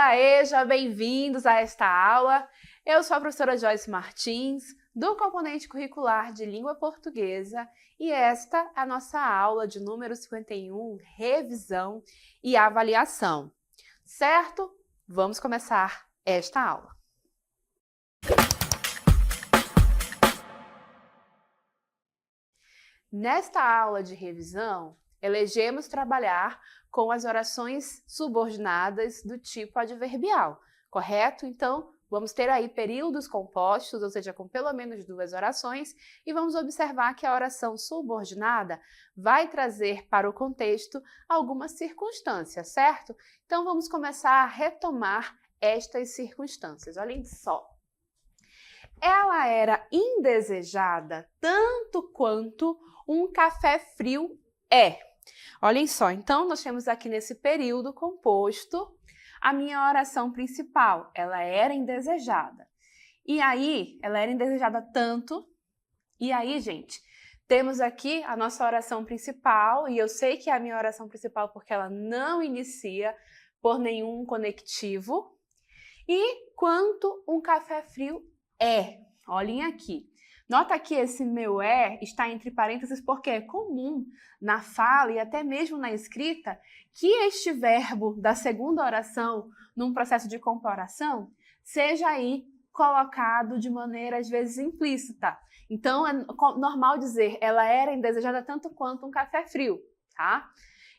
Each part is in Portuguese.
Daeja, bem-vindos a esta aula. Eu sou a professora Joyce Martins, do componente curricular de Língua Portuguesa, e esta é a nossa aula de número 51, revisão e avaliação. Certo? Vamos começar esta aula. Nesta aula de revisão, elegemos trabalhar com as orações subordinadas do tipo adverbial, correto? Então, vamos ter aí períodos compostos, ou seja, com pelo menos duas orações, e vamos observar que a oração subordinada vai trazer para o contexto algumas circunstâncias, certo? Então, vamos começar a retomar estas circunstâncias. Olhem só. Ela era indesejada tanto quanto um café frio é. Olhem só, então nós temos aqui nesse período composto a minha oração principal. Ela era indesejada. E aí, ela era indesejada tanto. E aí, gente, temos aqui a nossa oração principal. E eu sei que é a minha oração principal porque ela não inicia por nenhum conectivo. E quanto um café frio é. Olhem aqui. Nota que esse meu está entre parênteses porque é comum na fala e até mesmo na escrita que este verbo da segunda oração, num processo de comparação, seja aí colocado de maneira às vezes implícita. Então é normal dizer ela era indesejada tanto quanto um café frio, tá?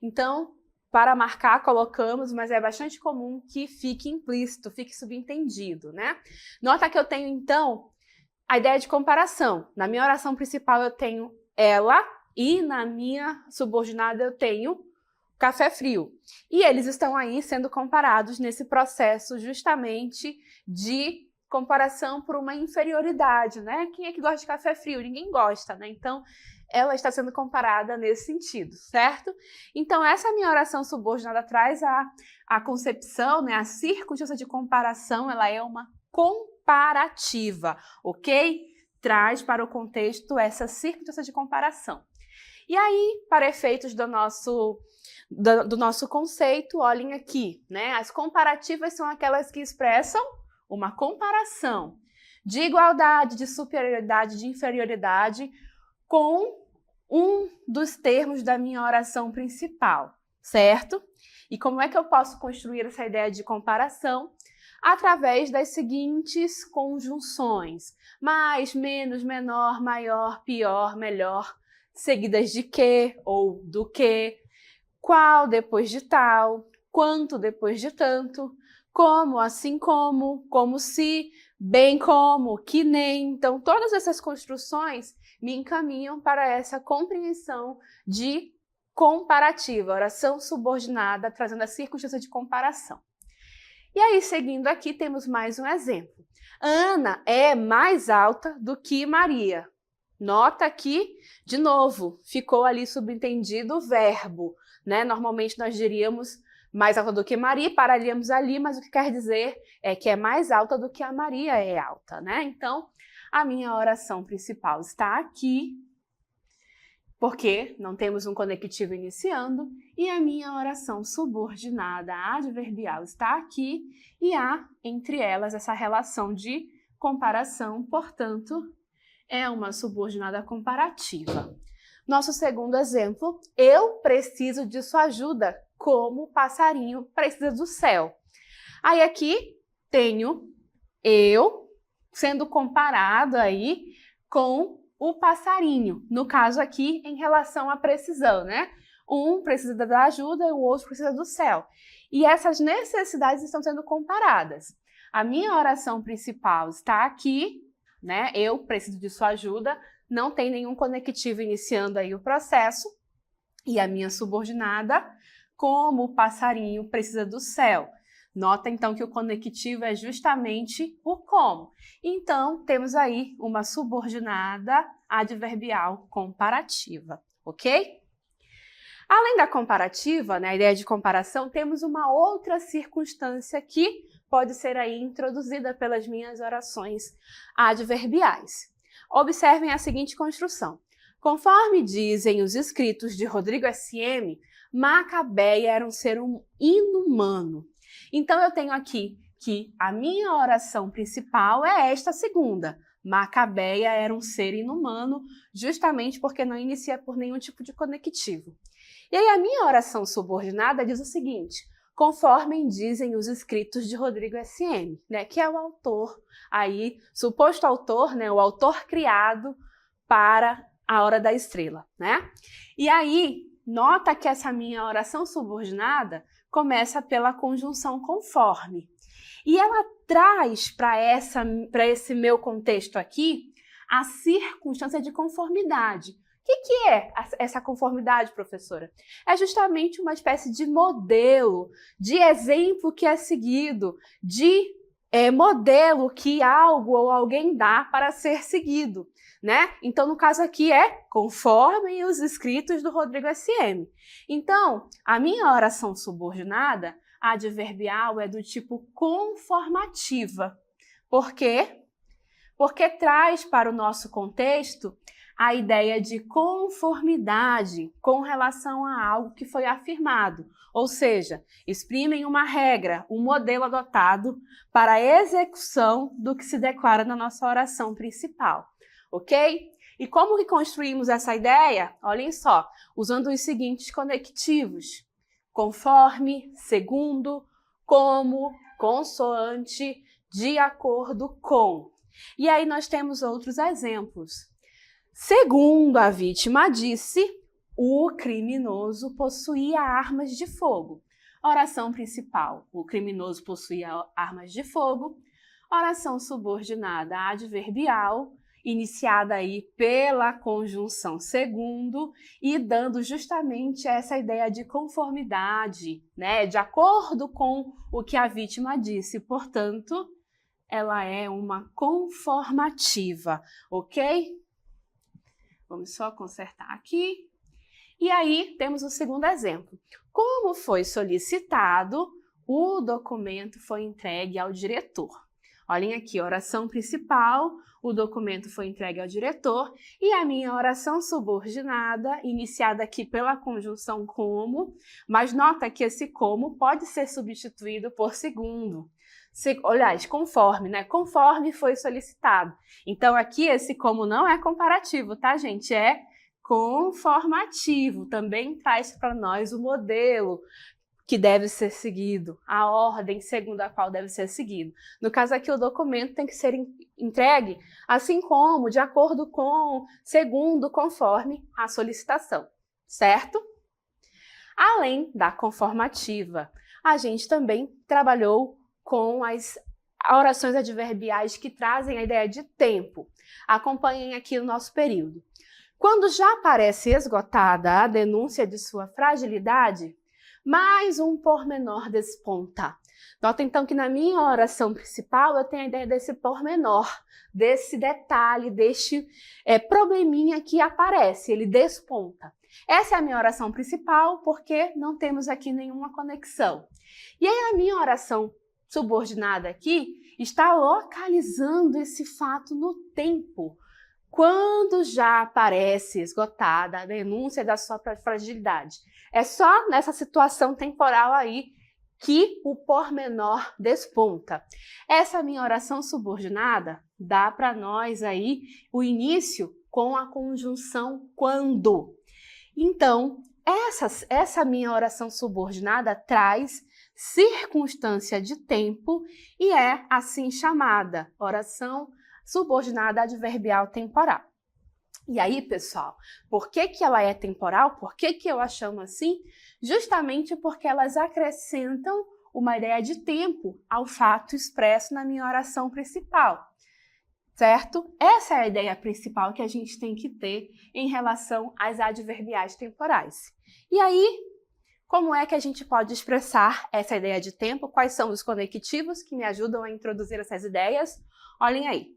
Então, para marcar, colocamos, mas é bastante comum que fique implícito, fique subentendido, né? Nota que eu tenho, então, a ideia de comparação. Na minha oração principal eu tenho ela e na minha subordinada eu tenho café frio. E eles estão aí sendo comparados nesse processo justamente de comparação por uma inferioridade, né? Quem é que gosta de café frio? Ninguém gosta, né? Então, ela está sendo comparada nesse sentido, certo? Então, essa minha oração subordinada traz a concepção, né? A circunstância de comparação, ela é uma comparativa, ok? Traz para o contexto essa circunstância de comparação. E aí, para efeitos do nosso conceito, olhem aqui, né? As comparativas são aquelas que expressam uma comparação de igualdade, de superioridade, de inferioridade com um dos termos da minha oração principal, certo? E como é que eu posso construir essa ideia de comparação? Através das seguintes conjunções: mais, menos, menor, maior, pior, melhor, seguidas de que ou do que, qual depois de tal, quanto depois de tanto, como, assim como se, bem como, que nem. Então, todas essas construções me encaminham para essa compreensão de comparativa, oração subordinada, trazendo a circunstância de comparação. E aí, seguindo aqui, temos mais um exemplo. Ana é mais alta do que Maria. Nota que, de novo, ficou ali subentendido o verbo, né? Normalmente nós diríamos mais alta do que Maria, pararíamos ali, mas o que quer dizer é que é mais alta do que a Maria é alta, né? Então, a minha oração principal está aqui, porque não temos um conectivo iniciando, e a minha oração subordinada adverbial está aqui, e há entre elas essa relação de comparação, portanto, é uma subordinada comparativa. Nosso segundo exemplo, eu preciso de sua ajuda, como o passarinho precisa do céu. Aí aqui tenho eu sendo comparado aí com o passarinho, no caso aqui em relação à precisão, né? Um precisa da ajuda e o outro precisa do céu. E essas necessidades estão sendo comparadas. A minha oração principal está aqui, né? Eu preciso de sua ajuda, não tem nenhum conectivo iniciando aí o processo. E a minha subordinada, como o passarinho precisa do céu. Nota, então, que o conectivo é justamente o como. Então, temos aí uma subordinada adverbial comparativa, ok? Além da comparativa, né, a ideia de comparação, temos uma outra circunstância que pode ser aí introduzida pelas minhas orações adverbiais. Observem a seguinte construção. Conforme dizem os escritos de Rodrigo S.M., Macabeia era um ser inumano. Então, eu tenho aqui que a minha oração principal é esta segunda. Macabeia era um ser inumano, justamente porque não inicia por nenhum tipo de conectivo. E aí a minha oração subordinada diz o seguinte: conforme dizem os escritos de Rodrigo SM, né, que é o autor aí, suposto autor, né, o autor criado para a Hora da Estrela, né? E aí, nota que essa minha oração subordinada começa pela conjunção conforme. E ela traz para esse meu contexto aqui a circunstância de conformidade. O que é essa conformidade, professora? É justamente uma espécie de modelo, de exemplo que é seguido, de modelo que algo ou alguém dá para ser seguido, né? Então, no caso aqui é conforme os escritos do Rodrigo SM. Então, a minha oração subordinada adverbial é do tipo conformativa. Por quê? Porque traz para o nosso contexto a ideia de conformidade com relação a algo que foi afirmado, ou seja, exprimem uma regra, um modelo adotado para a execução do que se declara na nossa oração principal, ok? E como que construímos essa ideia? Olhem só, usando os seguintes conectivos: conforme, segundo, como, consoante, de acordo com. E aí nós temos outros exemplos. Segundo a vítima disse, o criminoso possuía armas de fogo. Oração principal: o criminoso possuía armas de fogo. Oração subordinada adverbial, iniciada aí pela conjunção segundo e dando justamente essa ideia de conformidade, né? De acordo com o que a vítima disse. Portanto, ela é uma conformativa, ok? Vamos só consertar aqui. E aí, temos o segundo exemplo. Como foi solicitado, o documento foi entregue ao diretor. Olhem aqui, oração principal, o documento foi entregue ao diretor, e a minha oração subordinada, iniciada aqui pela conjunção como, mas nota que esse como pode ser substituído por segundo. Aliás, conforme, né? Conforme foi solicitado. Então, aqui esse como não é comparativo, tá, gente? É conformativo. Também traz para nós o modelo que deve ser seguido, a ordem segundo a qual deve ser seguido. No caso aqui, o documento tem que ser entregue assim como, de acordo com, segundo, conforme a solicitação, certo? Além da conformativa, a gente também trabalhou com as orações adverbiais que trazem a ideia de tempo. Acompanhem aqui o nosso período. Quando já parece esgotada a denúncia de sua fragilidade, mais um pormenor desponta. Nota então que na minha oração principal eu tenho a ideia desse pormenor, desse detalhe, deste probleminha que aparece, ele desponta. Essa é a minha oração principal porque não temos aqui nenhuma conexão. E aí a minha oração subordinada aqui está localizando esse fato no tempo, quando já aparece esgotada a denúncia da sua fragilidade. É só nessa situação temporal aí que o pormenor desponta. Essa minha oração subordinada dá para nós aí o início com a conjunção quando. Então, essa minha oração subordinada traz circunstância de tempo e é assim chamada oração subordinada adverbial temporal. E aí, pessoal, por que ela é temporal? Por que eu a chamo assim? Justamente porque elas acrescentam uma ideia de tempo ao fato expresso na minha oração principal, certo? Essa é a ideia principal que a gente tem que ter em relação às adverbiais temporais. E aí, como é que a gente pode expressar essa ideia de tempo? Quais são os conectivos que me ajudam a introduzir essas ideias? Olhem aí.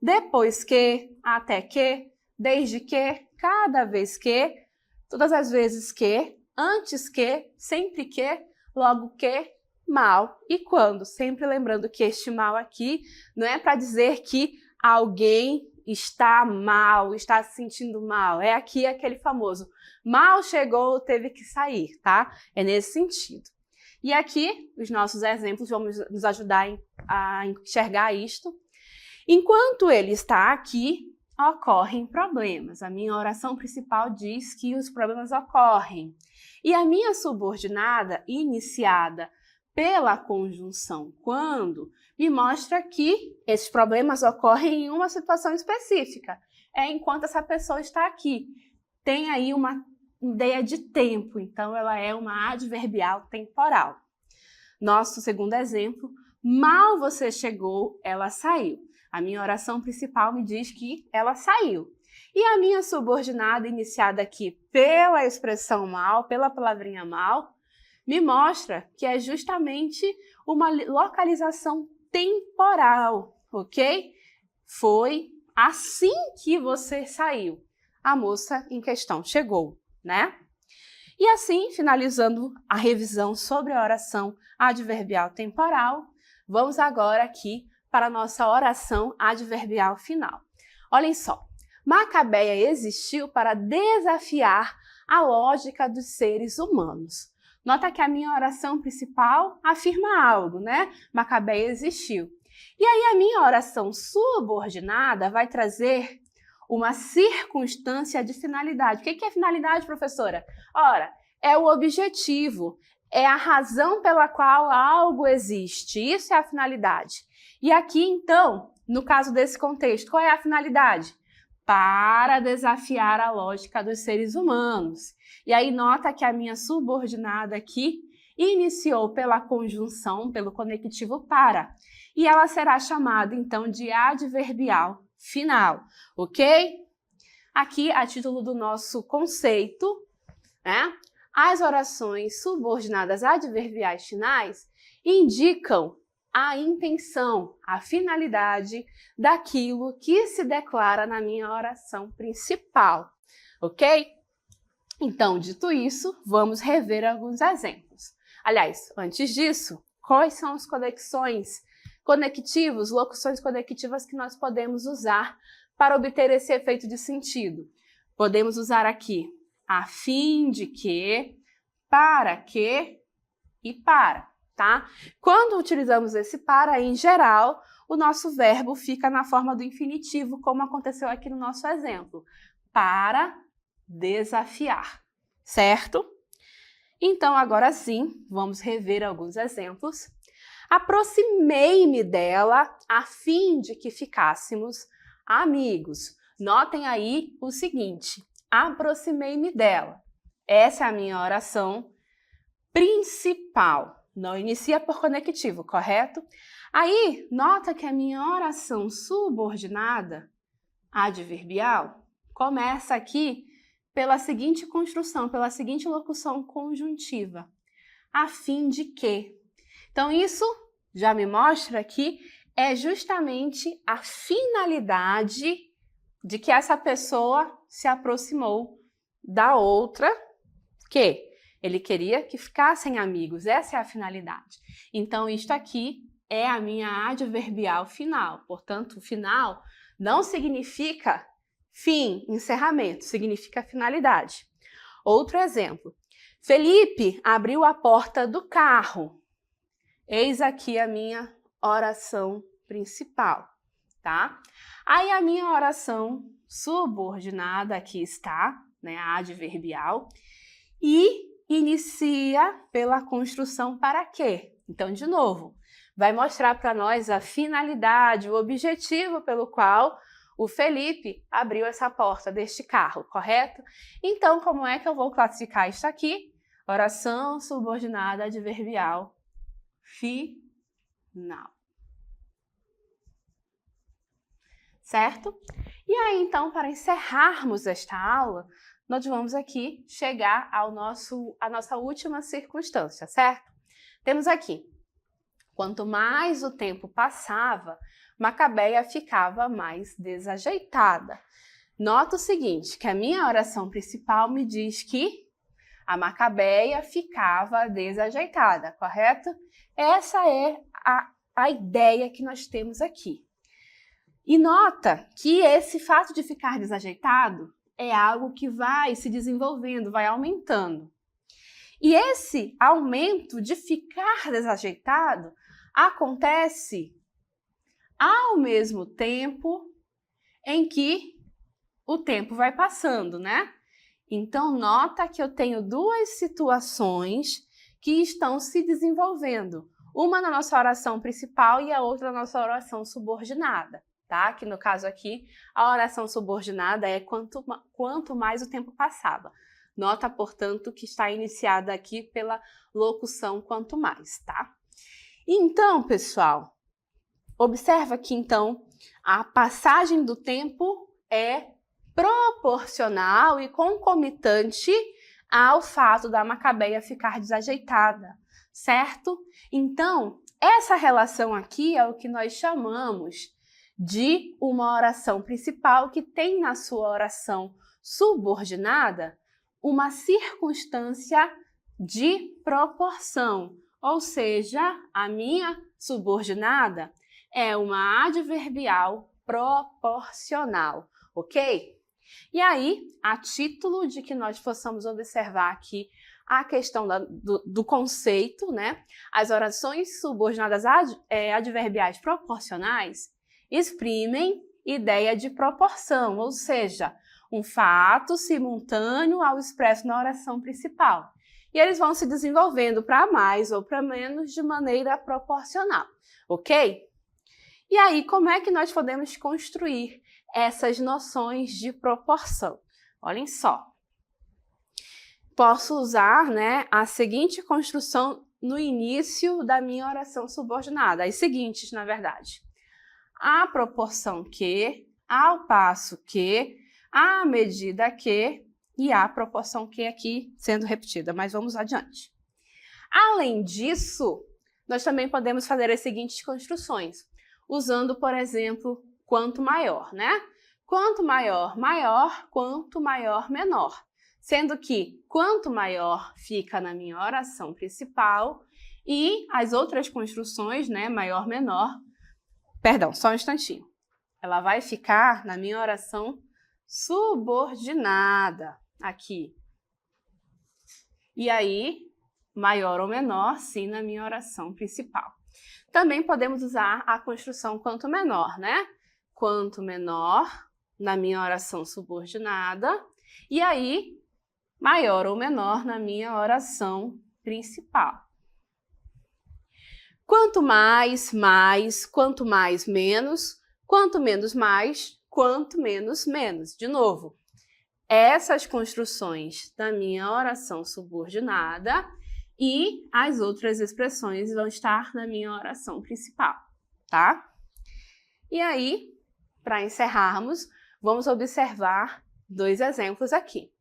Depois que, até que, desde que, cada vez que, todas as vezes que, antes que, sempre que, logo que, mal e quando. Sempre lembrando que este mal aqui não é para dizer que alguém está mal, está se sentindo mal. É aqui aquele famoso mal chegou, teve que sair, tá? É nesse sentido. E aqui, os nossos exemplos vão nos ajudar a enxergar isto. Enquanto ele está aqui, ocorrem problemas. A minha oração principal diz que os problemas ocorrem. E a minha subordinada, iniciada pela conjunção quando, me mostra que esses problemas ocorrem em uma situação específica. É enquanto essa pessoa está aqui. Tem aí uma ideia de tempo, então ela é uma adverbial temporal. Nosso segundo exemplo, mal você chegou, ela saiu. A minha oração principal me diz que ela saiu. E a minha subordinada, iniciada aqui pela expressão mal, pela palavrinha mal, me mostra que é justamente uma localização temporal, ok? Foi assim que você saiu. A moça em questão chegou, né? E assim, finalizando a revisão sobre a oração adverbial temporal, vamos agora aqui para a nossa oração adverbial final. Olhem só, Macabeia existiu para desafiar a lógica dos seres humanos. Nota que a minha oração principal afirma algo, né? Macabeia existiu. E aí a minha oração subordinada vai trazer uma circunstância de finalidade. O que é finalidade, professora? Ora, é o objetivo, é a razão pela qual algo existe. Isso é a finalidade. E aqui, então, no caso desse contexto, qual é a finalidade? Para desafiar a lógica dos seres humanos. E aí nota que a minha subordinada aqui iniciou pela conjunção, pelo conectivo para. E ela será chamada, então, de adverbial final, ok? Aqui, a título do nosso conceito, né? As orações subordinadas adverbiais finais indicam a intenção, a finalidade daquilo que se declara na minha oração principal, ok? Então, dito isso, vamos rever alguns exemplos. Aliás, antes disso, quais são as conectivos, locuções conectivas que nós podemos usar para obter esse efeito de sentido? Podemos usar aqui a fim de que, para que e para, tá? Quando utilizamos esse para, em geral, o nosso verbo fica na forma do infinitivo, como aconteceu aqui no nosso exemplo. Para desafiar, certo? Então, agora sim, vamos rever alguns exemplos. Aproximei-me dela a fim de que ficássemos amigos. Notem aí o seguinte, aproximei-me dela. Essa é a minha oração principal. Não inicia por conectivo, correto? Aí, nota que a minha oração subordinada, adverbial, começa aqui pela seguinte construção, pela seguinte locução conjuntiva. A fim de que. Então, isso já me mostra que é justamente a finalidade de que essa pessoa se aproximou da outra, que ele queria que ficassem amigos. Essa é a finalidade. Então, isto aqui é a minha adverbial final. Portanto, final não significa fim, encerramento, significa finalidade. Outro exemplo. Felipe abriu a porta do carro. Eis aqui a minha oração principal, tá? Aí a minha oração subordinada aqui está, né, a adverbial, e inicia pela construção para quê? Então, de novo, vai mostrar para nós a finalidade, o objetivo pelo qual o Felipe abriu essa porta deste carro, correto? Então, como é que eu vou classificar isso aqui? Oração subordinada adverbial final. Certo? E aí, então, para encerrarmos esta aula, nós vamos aqui chegar à nossa última circunstância, certo? Temos aqui, quanto mais o tempo passava, Macabeia ficava mais desajeitada. Nota o seguinte, que a minha oração principal me diz que a Macabeia ficava desajeitada, correto? Essa é a ideia que nós temos aqui. E nota que esse fato de ficar desajeitado é algo que vai se desenvolvendo, vai aumentando. E esse aumento de ficar desajeitado acontece ao mesmo tempo em que o tempo vai passando, né? Então, nota que eu tenho duas situações que estão se desenvolvendo. Uma na nossa oração principal e a outra na nossa oração subordinada, tá? Que no caso aqui, a oração subordinada é quanto mais o tempo passava. Nota, portanto, que está iniciada aqui pela locução quanto mais, tá? Então, pessoal, observa que, então, a passagem do tempo é proporcional e concomitante ao fato da Macabeia ficar desajeitada, certo? Então, essa relação aqui é o que nós chamamos de uma oração principal que tem na sua oração subordinada uma circunstância de proporção, ou seja, a minha subordinada é uma adverbial proporcional, ok? E aí, a título de que nós possamos observar aqui a questão do conceito, né? As orações subordinadas adverbiais proporcionais exprimem ideia de proporção, ou seja, um fato simultâneo ao expresso na oração principal. E eles vão se desenvolvendo para mais ou para menos de maneira proporcional, ok? E aí, como é que nós podemos construir essas noções de proporção? Olhem só. Posso usar, né, a seguinte construção no início da minha oração subordinada, as seguintes, na verdade. À proporção que, ao passo que, à medida que e à proporção que aqui sendo repetida, mas vamos adiante. Além disso, nós também podemos fazer as seguintes construções, usando, por exemplo, quanto maior, né? Quanto maior, maior, quanto maior, menor. Sendo que quanto maior fica na minha oração principal e as outras construções, né, maior, menor, perdão, só um instantinho. Ela vai ficar na minha oração subordinada aqui. E aí, maior ou menor, sim, na minha oração principal. Também podemos usar a construção quanto menor, né? Quanto menor na minha oração subordinada e aí, maior ou menor na minha oração principal. Quanto mais, mais, quanto mais, menos, quanto menos, mais, quanto menos, menos. De novo, essas construções da minha oração subordinada e as outras expressões vão estar na minha oração principal, tá? E aí, para encerrarmos, vamos observar dois exemplos aqui.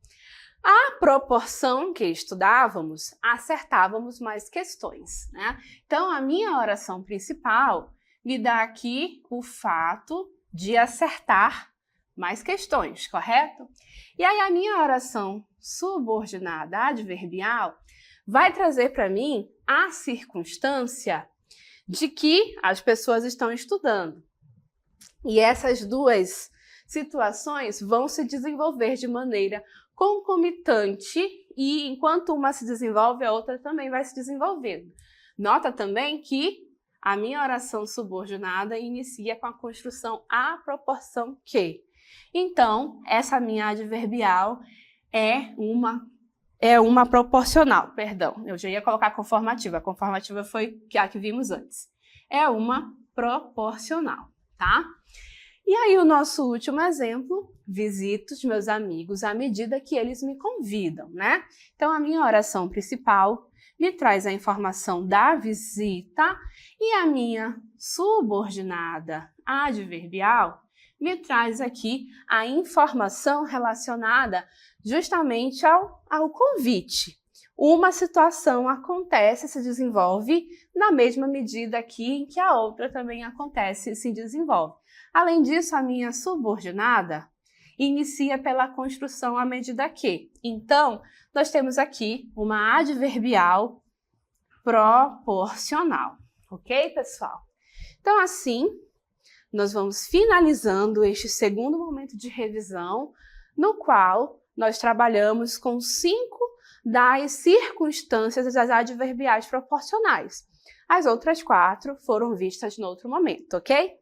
A proporção que estudávamos, acertávamos mais questões, né? Então, a minha oração principal me dá aqui o fato de acertar mais questões, correto? E aí, a minha oração subordinada adverbial vai trazer para mim a circunstância de que as pessoas estão estudando. E essas duas situações vão se desenvolver de maneira concomitante e enquanto uma se desenvolve, a outra também vai se desenvolvendo. Nota também que a minha oração subordinada inicia com a construção à proporção que. Então, essa minha adverbial é uma proporcional, perdão. Eu já ia colocar a conformativa foi a que vimos antes. É uma proporcional, tá? E aí o nosso último exemplo, visito os meus amigos à medida que eles me convidam, né? Então a minha oração principal me traz a informação da visita e a minha subordinada adverbial me traz aqui a informação relacionada justamente ao convite. Uma situação acontece, se desenvolve na mesma medida aqui em que a outra também acontece e se desenvolve. Além disso, a minha subordinada inicia pela construção à medida que. Então, nós temos aqui uma adverbial proporcional. Ok, pessoal? Então, assim, nós vamos finalizando este segundo momento de revisão, no qual nós trabalhamos com 5 das circunstâncias das adverbiais proporcionais. As outras 4 foram vistas no outro momento, ok?